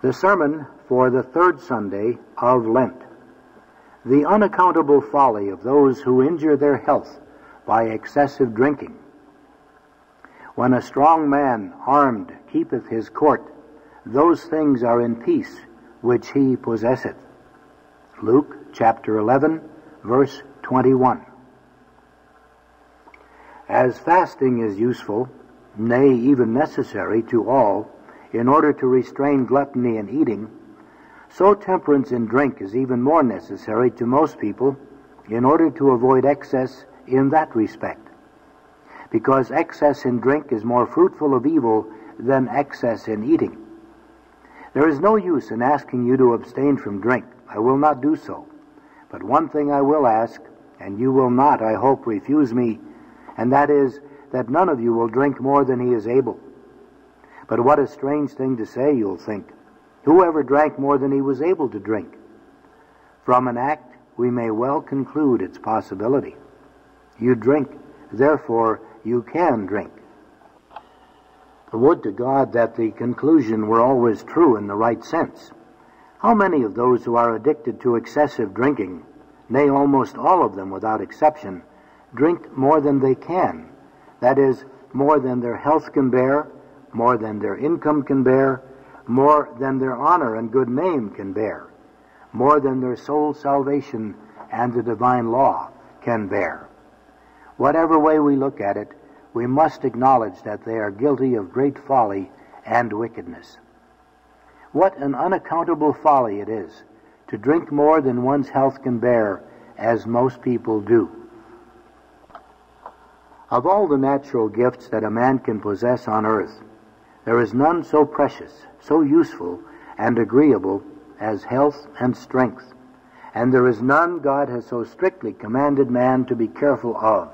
The sermon for the third Sunday of Lent. The unaccountable folly of those who injure their health by excessive drinking. When a strong man armed keepeth his court, those things are in peace which he possesseth. Luke chapter 11, verse 21. As fasting is useful, nay, even necessary to all, in order to restrain gluttony in eating, so temperance in drink is even more necessary to most people in order to avoid excess in that respect, because excess in drink is more fruitful of evil than excess in eating. There is no use in asking you to abstain from drink. I will not do so. But one thing I will ask, and you will not, I hope, refuse me, and that is that none of you will drink more than he is able. But what a strange thing to say, you'll think. Whoever drank more than he was able to drink? From an act, we may well conclude its possibility. You drink, therefore you can drink. Would to God that the conclusion were always true in the right sense. How many of those who are addicted to excessive drinking, nay, almost all of them without exception, drink more than they can, that is, more than their health can bear, more than their income can bear, more than their honor and good name can bear, more than their soul's salvation and the divine law can bear. Whatever way we look at it, we must acknowledge that they are guilty of great folly and wickedness. What an unaccountable folly it is to drink more than one's health can bear, as most people do. Of all the natural gifts that a man can possess on earth, there is none so precious, so useful, and agreeable as health and strength, and there is none God has so strictly commanded man to be careful of.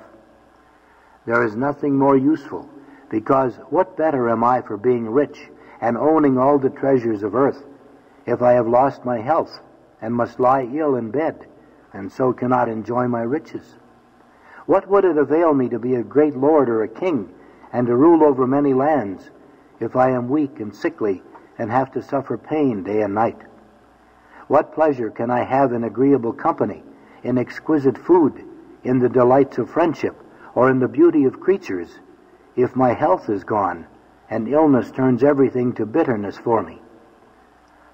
There is nothing more useful, because what better am I for being rich and owning all the treasures of earth, if I have lost my health and must lie ill in bed, and so cannot enjoy my riches? What would it avail me to be a great lord or a king, and to rule over many lands, if I am weak and sickly, and have to suffer pain day and night? What pleasure can I have in agreeable company, in exquisite food, in the delights of friendship, or in the beauty of creatures, if my health is gone, and illness turns everything to bitterness for me?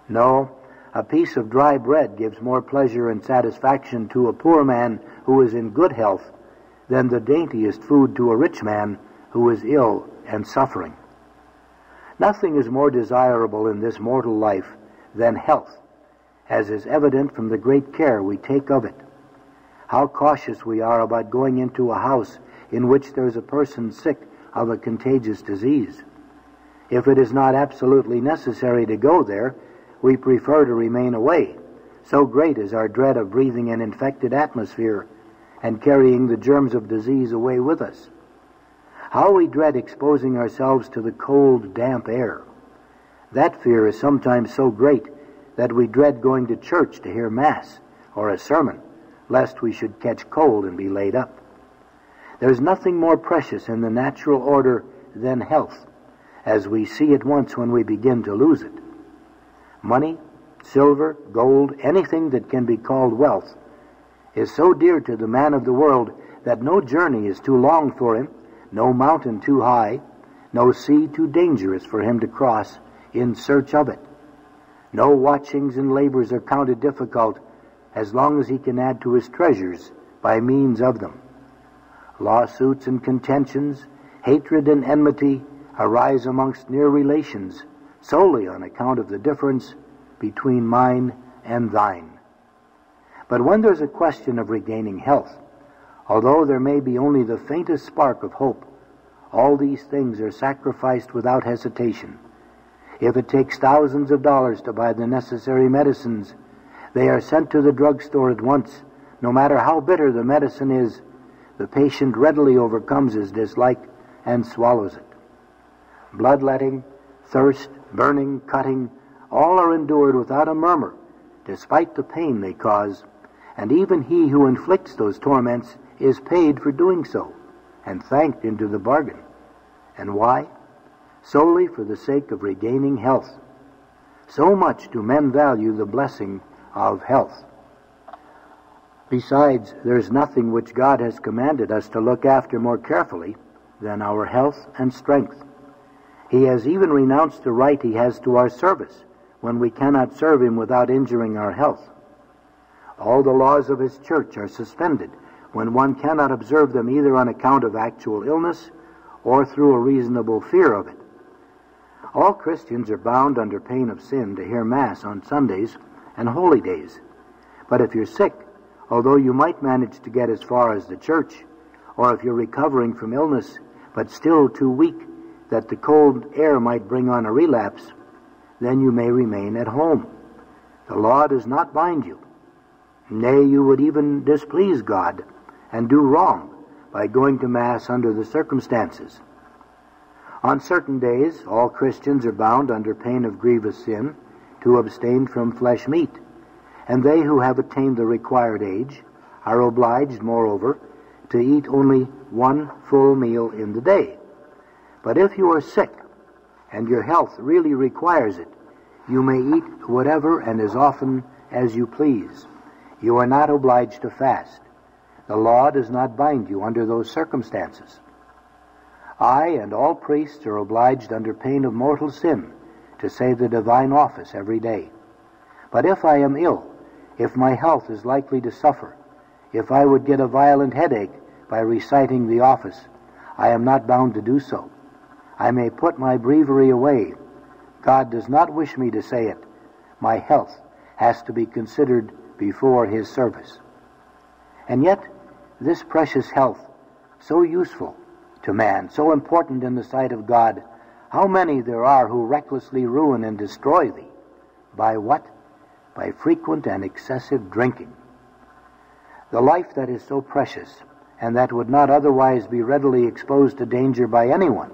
No, a piece of dry bread gives more pleasure and satisfaction to a poor man who is in good health than the daintiest food to a rich man who is ill and suffering. Nothing is more desirable in this mortal life than health, as is evident from the great care we take of it. How cautious we are about going into a house in which there is a person sick of a contagious disease. If it is not absolutely necessary to go there, we prefer to remain away. So great is our dread of breathing an infected atmosphere and carrying the germs of disease away with us. How we dread exposing ourselves to the cold, damp air. That fear is sometimes so great that we dread going to church to hear Mass or a sermon, lest we should catch cold and be laid up. There is nothing more precious in the natural order than health, as we see at once when we begin to lose it. Money, silver, gold, anything that can be called wealth, is so dear to the man of the world that no journey is too long for him, no mountain too high, no sea too dangerous for him to cross in search of it. No watchings and labors are counted difficult as long as he can add to his treasures by means of them. Lawsuits and contentions, hatred and enmity arise amongst near relations solely on account of the difference between mine and thine. But when there's a question of regaining health, although there may be only the faintest spark of hope, all these things are sacrificed without hesitation. If it takes thousands of dollars to buy the necessary medicines, they are sent to the drugstore at once. No matter how bitter the medicine is, the patient readily overcomes his dislike and swallows it. Bloodletting, thirst, burning, cutting, all are endured without a murmur, despite the pain they cause, and even he who inflicts those torments is paid for doing so, and thanked into the bargain. And why? Solely for the sake of regaining health. So much do men value the blessing of health. Besides, there is nothing which God has commanded us to look after more carefully than our health and strength. He has even renounced the right he has to our service when we cannot serve him without injuring our health. All the laws of his church are suspended when one cannot observe them either on account of actual illness or through a reasonable fear of it. All Christians are bound under pain of sin to hear Mass on Sundays and holy days. But if you're sick, although you might manage to get as far as the church, or if you're recovering from illness but still too weak that the cold air might bring on a relapse, then you may remain at home. The law does not bind you. Nay, you would even displease God and do wrong by going to Mass under the circumstances. On certain days, all Christians are bound under pain of grievous sin to abstain from flesh meat, and they who have attained the required age are obliged, moreover, to eat only one full meal in the day. But if you are sick, and your health really requires it, you may eat whatever and as often as you please. You are not obliged to fast. The law does not bind you under those circumstances. I and all priests are obliged under pain of mortal sin to say the divine office every day. But if I am ill, if my health is likely to suffer, if I would get a violent headache by reciting the office, I am not bound to do so. I may put my breviary away. God does not wish me to say it. My health has to be considered before his service. And yet, this precious health, so useful to man, so important in the sight of God, how many there are who recklessly ruin and destroy thee. By what? By frequent and excessive drinking. The life that is so precious, and that would not otherwise be readily exposed to danger by anyone,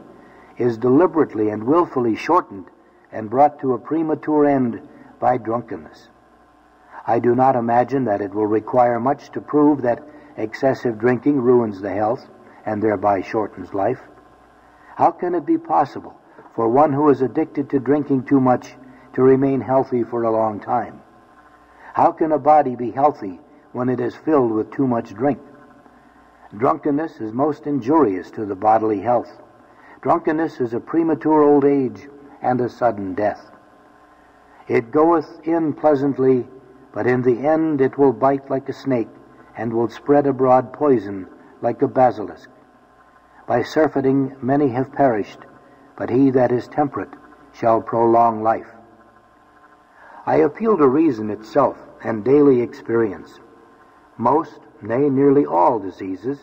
is deliberately and willfully shortened and brought to a premature end by drunkenness. I do not imagine that it will require much to prove that excessive drinking ruins the health and thereby shortens life. How can it be possible for one who is addicted to drinking too much to remain healthy for a long time? How can a body be healthy when it is filled with too much drink? Drunkenness is most injurious to the bodily health. Drunkenness is a premature old age and a sudden death. It goeth in pleasantly, but in the end it will bite like a snake, and will spread abroad poison like a basilisk. By surfeiting many have perished, but he that is temperate shall prolong life. I appeal to reason itself and daily experience. Most, nay, nearly all diseases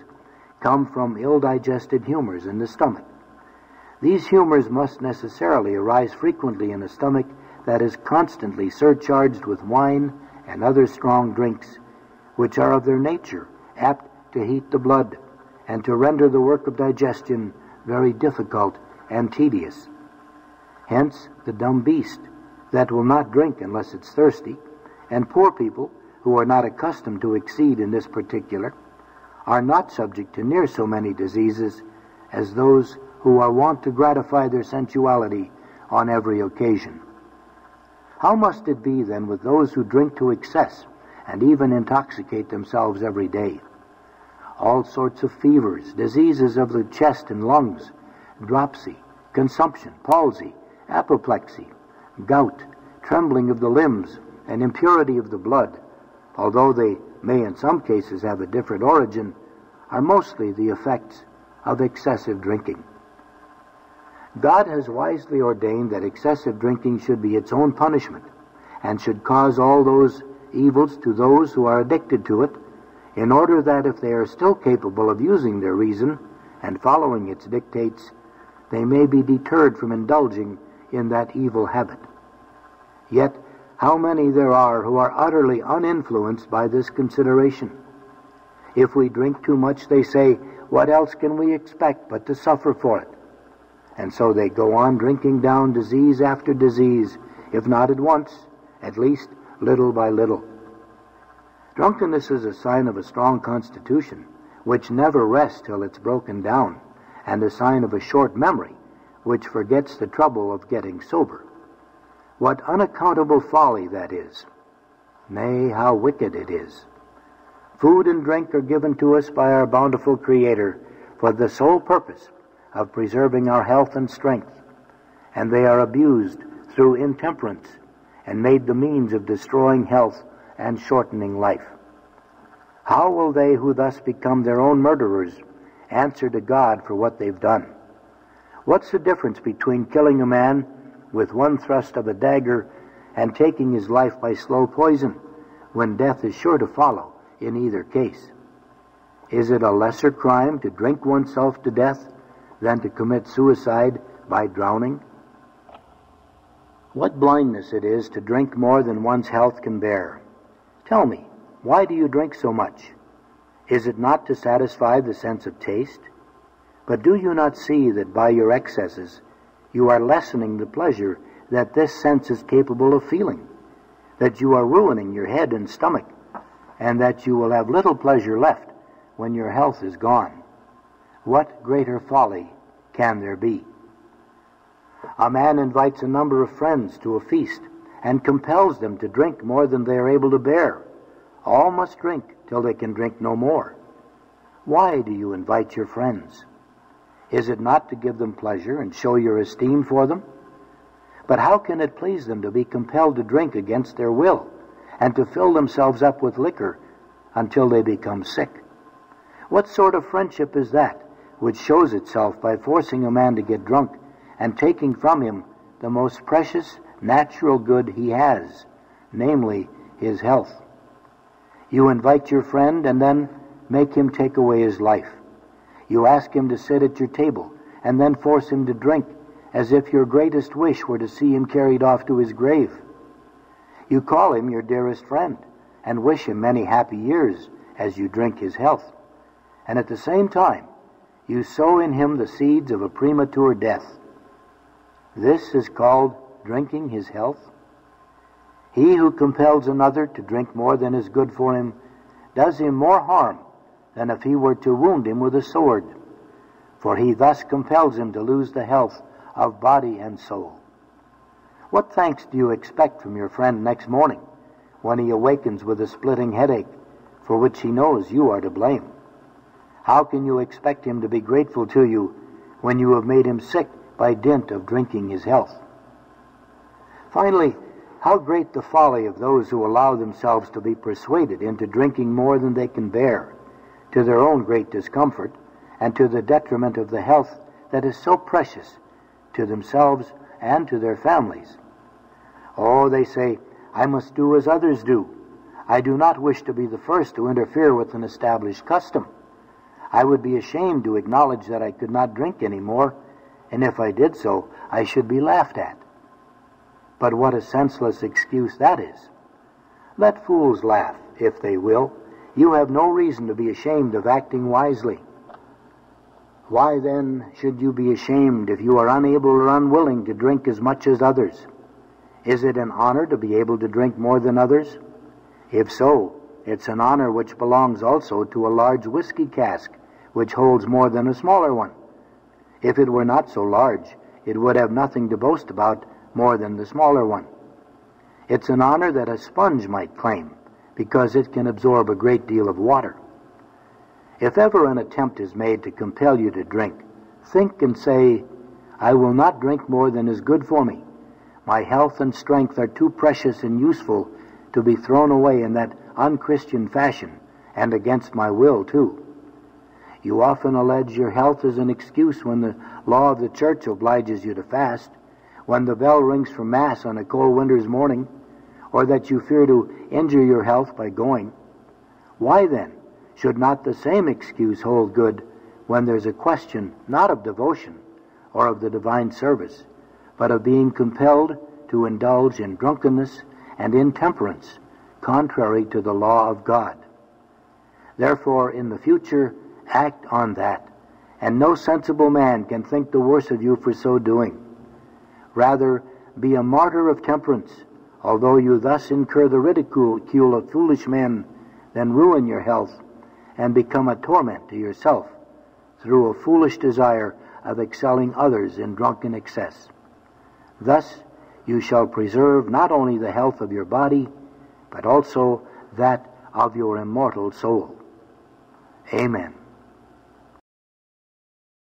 come from ill-digested humors in the stomach. These humors must necessarily arise frequently in a stomach that is constantly surcharged with wine and other strong drinks, which are of their nature apt to heat the blood and to render the work of digestion very difficult and tedious. Hence the dumb beast that will not drink unless it's thirsty, and poor people who are not accustomed to exceed in this particular are not subject to near so many diseases as those who are wont to gratify their sensuality on every occasion. How must it be then with those who drink to excess and even intoxicate themselves every day? All sorts of fevers, diseases of the chest and lungs, dropsy, consumption, palsy, apoplexy, gout, trembling of the limbs, and impurity of the blood, although they may in some cases have a different origin, are mostly the effects of excessive drinking. God has wisely ordained that excessive drinking should be its own punishment, and should cause all those evils to those who are addicted to it, in order that if they are still capable of using their reason and following its dictates, they may be deterred from indulging in that evil habit. Yet, how many there are who are utterly uninfluenced by this consideration? If we drink too much, they say, what else can we expect but to suffer for it? And so they go on drinking down disease after disease, if not at once, at least little by little. Drunkenness is a sign of a strong constitution, which never rests till it's broken down, and a sign of a short memory, which forgets the trouble of getting sober. What unaccountable folly that is! Nay, how wicked it is! Food and drink are given to us by our bountiful Creator for the sole purpose of preserving our health and strength, and they are abused through intemperance and made the means of destroying health and shortening life. How will they who thus become their own murderers answer to God for what they've done? What's the difference between killing a man with one thrust of a dagger and taking his life by slow poison, when death is sure to follow in either case? Is it a lesser crime to drink oneself to death than to commit suicide by drowning? What blindness it is to drink more than one's health can bear. Tell me, why do you drink so much? Is it not to satisfy the sense of taste? But do you not see that by your excesses you are lessening the pleasure that this sense is capable of feeling, that you are ruining your head and stomach, and that you will have little pleasure left when your health is gone? What greater folly can there be? A man invites a number of friends to a feast and compels them to drink more than they are able to bear. All must drink till they can drink no more. Why do you invite your friends? Is it not to give them pleasure and show your esteem for them? But how can it please them to be compelled to drink against their will and to fill themselves up with liquor until they become sick? What sort of friendship is that which shows itself by forcing a man to get drunk and taking from him the most precious natural good he has, namely his health? You invite your friend and then make him take away his life. You ask him to sit at your table and then force him to drink as if your greatest wish were to see him carried off to his grave. You call him your dearest friend and wish him many happy years as you drink his health. And at the same time, you sow in him the seeds of a premature death. This is called drinking his health. He who compels another to drink more than is good for him does him more harm than if he were to wound him with a sword, for he thus compels him to lose the health of body and soul. What thanks do you expect from your friend next morning when he awakens with a splitting headache for which he knows you are to blame? How can you expect him to be grateful to you when you have made him sick by dint of drinking his health? Finally, how great the folly of those who allow themselves to be persuaded into drinking more than they can bear, to their own great discomfort and to the detriment of the health that is so precious to themselves and to their families. Oh, they say, I must do as others do. I do not wish to be the first to interfere with an established custom. I would be ashamed to acknowledge that I could not drink any more, and if I did so, I should be laughed at. But what a senseless excuse that is. Let fools laugh, if they will. You have no reason to be ashamed of acting wisely. Why then should you be ashamed if you are unable or unwilling to drink as much as others? Is it an honor to be able to drink more than others? If so, it's an honor which belongs also to a large whiskey cask, which holds more than a smaller one. If it were not so large, it would have nothing to boast about more than the smaller one. It's an honor that a sponge might claim, because it can absorb a great deal of water. If ever an attempt is made to compel you to drink, think and say, I will not drink more than is good for me. My health and strength are too precious and useful to be thrown away in that unchristian fashion, and against my will too. You often allege your health as an excuse when the law of the church obliges you to fast, when the bell rings for Mass on a cold winter's morning, or that you fear to injure your health by going. Why then should not the same excuse hold good when there's a question not of devotion or of the divine service, but of being compelled to indulge in drunkenness and intemperance contrary to the law of God? Therefore, in the future, act on that, and no sensible man can think the worse of you for so doing. Rather, be a martyr of temperance, although you thus incur the ridicule of foolish men, than ruin your health and become a torment to yourself through a foolish desire of excelling others in drunken excess. Thus, you shall preserve not only the health of your body, but also that of your immortal soul. Amen.